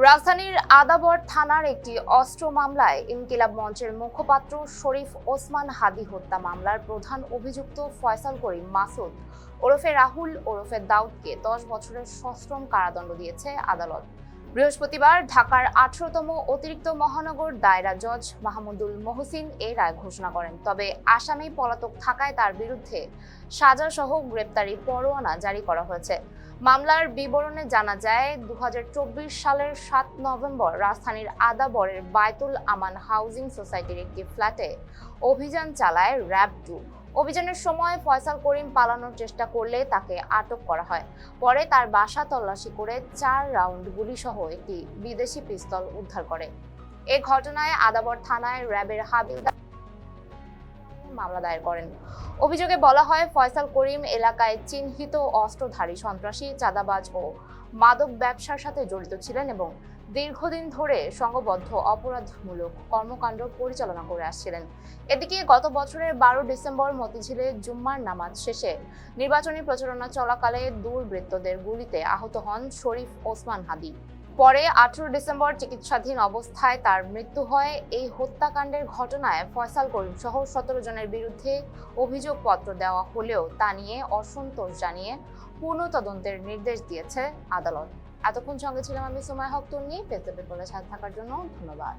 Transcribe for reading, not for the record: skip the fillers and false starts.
রাজধানীর আদাবর থানার একটি অস্ত্র মামলায় ইনকিলাব মঞ্চের মুখপাত্র শরীফ ওসমান হাদী হত্যা মামলার প্রধান অভিযুক্ত ফয়সাল করিম মাসুদ ওরফে রাহুল ওরফে দাউদকে 10 বছরের সশ্রম কারাদণ্ড দিয়েছে আদালত। বৃহস্পতিবার ঢাকার 18তম অতিরিক্ত মহানগর দায়রা জজ মাহমুদুল মহসিন এই রায় ঘোষণা করেন। তবে আসামি পলাতক থাকায় তার বিরুদ্ধে সাজাসহ গ্রেপ্তারি পরোয়ানা জারি করা হয়েছে। মামলার বিবরণে জানা যায়, 2024 সালের 7 নভেম্বর রাজধানীর আদাবরের বায়তুল আমান হাউজিং সোসাইটির একটি ফ্ল্যাটে অভিযান চালায় র‍্যাব 2। অভিযানের সময় ফয়সাল করিম পালানোর চেষ্টা করলে তাকে আটক করা হয়। পরে তার বাসা তল্লাশি করে 4 রাউন্ড গুলিসহ একটি বিদেশি পিস্তল উদ্ধার করে। এ ঘটনায় আদাবর থানায় র‍্যাবের হাবিলদার মামলা দায়ের করেন। অভিযোগে বলা হয়, ফয়সাল করিম এলাকায় চিহ্নিত অস্ত্রধারী সন্ত্রাসী, চাঁদাবাজ ও মাদক ব্যবসার সাথে জড়িত ছিলেন এবং দীর্ঘদিন ধরে সংঘবদ্ধ অপরাধমূলক কর্মকাণ্ড পরিচালনা করে আসছিলেন। এদিকে গত বছরের 12 ডিসেম্বর মতিঝিলে জুম্মার নামাজ শেষে নির্বাচনী প্রচারণা চলাকালে দুর্বৃত্তদের গুলিতে আহত হন শরীফ ওসমান হাদী। পরে 18 ডিসেম্বর চিকিৎসাধীন অবস্থায় তার মৃত্যু হয়। এই হত্যাকাণ্ডের ঘটনায় ফয়সাল করিম সহ 17 জনের বিরুদ্ধে অভিযোগপত্র দেওয়া হলেও তা নিয়ে অসন্তোষ জানিয়ে পূর্ণ তদন্তের নির্দেশ দিয়েছে আদালত। এতক্ষণ সঙ্গে ছিলাম আমি সুমাইয়া হক তুন্নি। পেজ পেপারের সাথে থাকার জন্য ধন্যবাদ।